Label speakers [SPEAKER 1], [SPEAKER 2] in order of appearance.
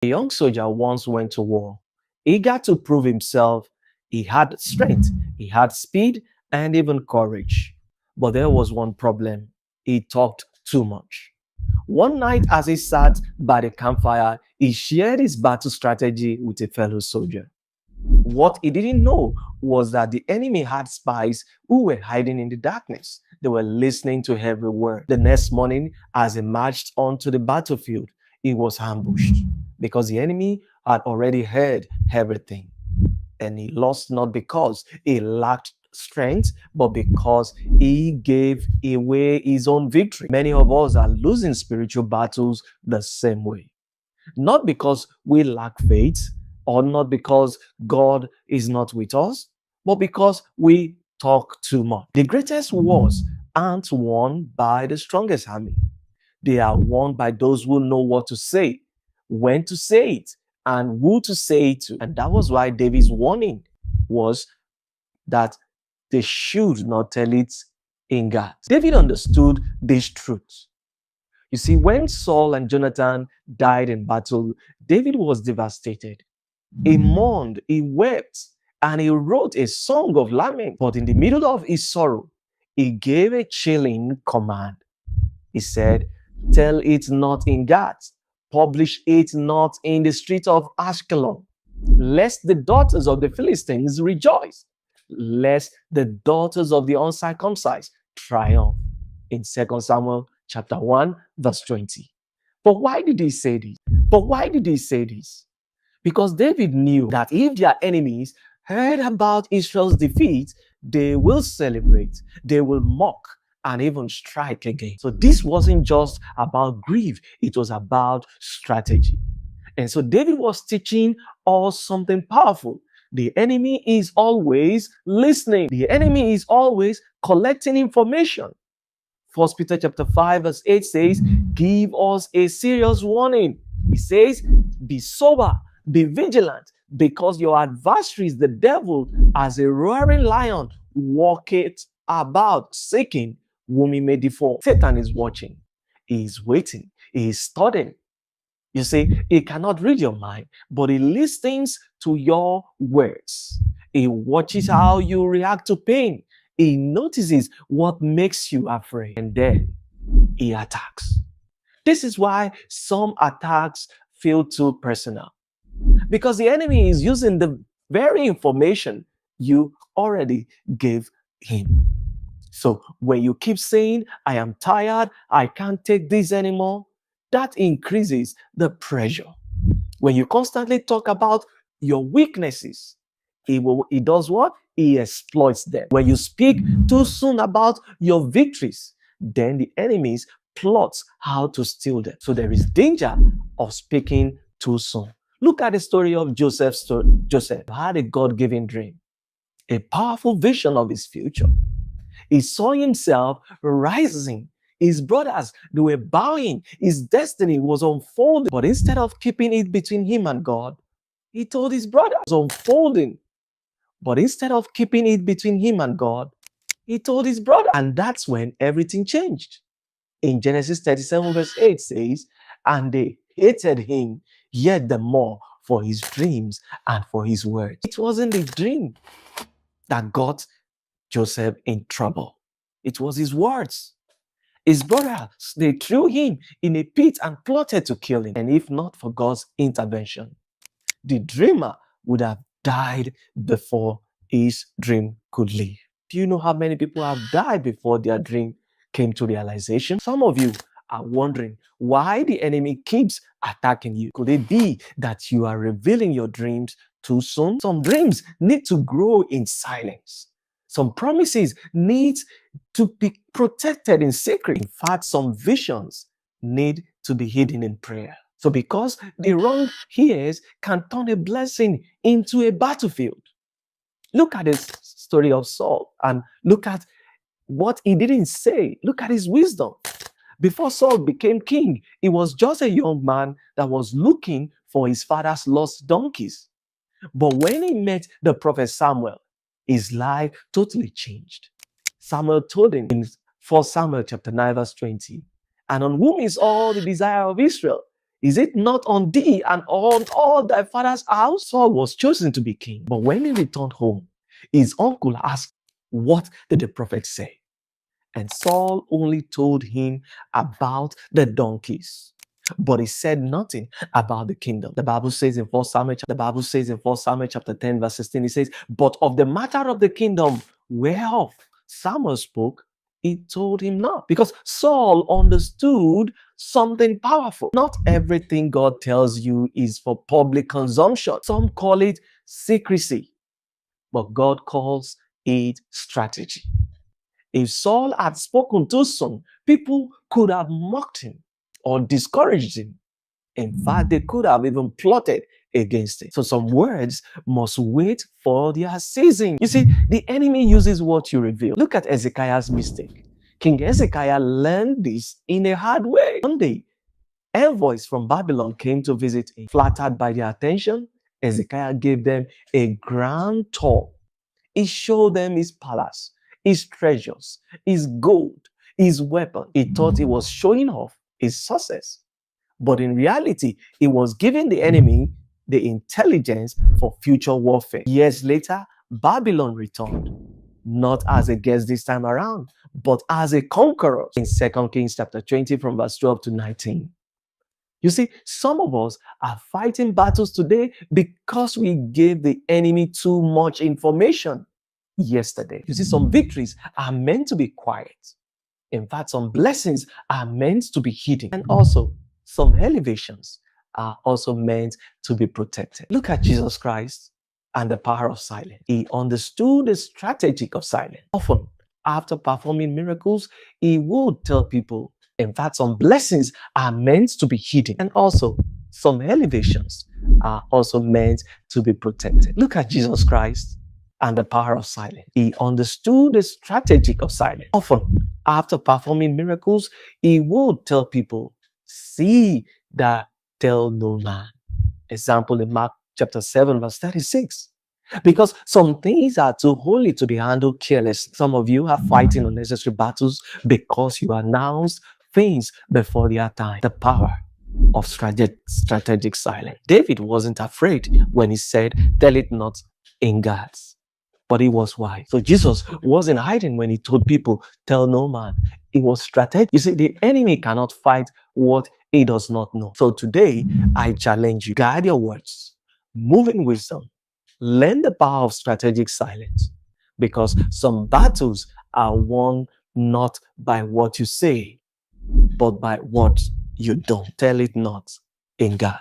[SPEAKER 1] A young soldier once went to war, eager to prove himself. He had strength, he had speed, and even courage. But there was one problem. He talked too much. One night, as he sat by the campfire, he shared his battle strategy with a fellow soldier. What he didn't know was that the enemy had spies who were hiding in the darkness. They were listening to every word. The next morning, as he marched onto the battlefield, he was ambushed because the enemy had already heard everything. And he lost not because he lacked strength, but because he gave away his own victory. Many of us are losing spiritual battles the same way. Not because we lack faith or not because God is not with us, but because we talk too much. The greatest wars aren't won by the strongest army. They are won by those who know what to say, when to say it, and who to say it to. And that was why David's warning was that they should not tell it in Gath. David understood this truth. You see, when Saul and Jonathan died in battle, David was devastated. He mourned, he wept, and he wrote a song of lament. But in the middle of his sorrow, he gave a chilling command. He said, "Tell it not in Gath, publish it not in the street of Ashkelon, lest the daughters of the Philistines rejoice, lest the daughters of the uncircumcised triumph." In 2 Samuel chapter 1, verse 20. But why did he say this? Because David knew that if their enemies heard about Israel's defeat, they will celebrate, they will mock, and even strike again. So this wasn't just about grief, it was about strategy. And so David was teaching us something powerful. The enemy is always listening. The enemy is always collecting information. 1 Peter chapter 5 verse 8 says, "Give us a serious warning." He says, "Be sober, be vigilant, because your adversary is the devil, as a roaring lion, walketh about, seeking whom he may devour." Satan is watching. He is waiting. He is studying. You see, he cannot read your mind, but he listens to your words. He watches how you react to pain. He notices what makes you afraid, and then he attacks. This is why some attacks feel too personal, because the enemy is using the very information you already gave him. So when you keep saying, "I am tired, I can't take this anymore," that increases the pressure. When you constantly talk about your weaknesses, he does what? He exploits them. When you speak too soon about your victories, then the enemies plots how to steal them. So there is danger of speaking too soon. Look at the story of Joseph. Joseph had a God-given dream, a powerful vision of his future. He saw himself rising. His brothers, they were bowing. His destiny was unfolding. But instead of keeping it between him and God, he told his brothers it was unfolding. But instead of keeping it between him and God, he told his brother. And that's when everything changed. In Genesis 37 verse 8 says, "And they hated him yet the more for his dreams and for his words." It wasn't the dream that got Joseph in trouble. It was his words. His brothers, they threw him in a pit and plotted to kill him. And if not for God's intervention, the dreamer would have died before his dream could live. Do you know how many people have died before their dream came to realization? Some of you are wondering why the enemy keeps attacking you. Could it be that you are revealing your dreams too soon? Some dreams need to grow in silence. Some promises need to be protected in secret. In fact, some visions need to be hidden in prayer. So because the wrong ears can turn a blessing into a battlefield. Look at this story of Saul and look at what he didn't say. Look at his wisdom. Before Saul became king, he was just a young man that was looking for his father's lost donkeys. But when he met the prophet Samuel, his life totally changed. Samuel told him in 1 Samuel chapter 9 verse 20, "And on whom is all the desire of Israel? Is it not on thee and on all thy father's house? Saul was chosen to be king. But when he returned home, his uncle asked, what did the prophet say? And Saul only told him about the donkeys. But he said nothing about the kingdom. The Bible says in 1 Samuel chapter 10, verse 16, it says, but of the matter of the kingdom whereof Samuel spoke, he told him not. Because Saul understood something powerful. Not everything God tells you is for public consumption. Some call it secrecy, but God calls it strategy. If Saul had spoken too soon, people could have mocked him or discouraged him. In fact, they could have even plotted against it. So some words must wait for their season. You see, the enemy uses what you reveal. Look at Hezekiah's mistake. King Hezekiah learned this in a hard way. One day, envoys from Babylon came to visit him. Flattered by their attention, Hezekiah gave them a grand tour. He showed them his palace, his treasures, his gold, his weapon. He thought he was showing off his success. But in reality, he was giving the enemy the intelligence for future warfare. Years later, Babylon returned, not as a guest this time around, but as a conqueror. In 2 Kings chapter 20 from verse 12 to 19. You see, some of us are fighting battles today because we gave the enemy too much information yesterday. You see, some victories are meant to be quiet. In fact, some blessings are meant to be hidden. And also, some elevations are also meant to be protected. Look at Jesus Christ and the power of silence. He understood the strategy of silence. Often, after performing miracles, he would tell people, in fact, some blessings are meant to be hidden. And also, some elevations are also meant to be protected. Look at Jesus Christ and the power of silence. He understood the strategy of silence. Often, after performing miracles, he would tell people, see that tell no man. Example in Mark chapter 7, verse 36. Because some things are too holy to be handled carelessly. Some of you are fighting unnecessary battles because you announced things before their time. The power of strategic silence. David wasn't afraid when he said, tell it not in Gads. But he was wise. So Jesus wasn't hiding when he told people, tell no man. It was strategic. You see, the enemy cannot fight what he does not know. So today, I challenge you, guide your words, move in wisdom, learn the power of strategic silence, because some battles are won not by what you say, but by what you don't. Tell it not in God.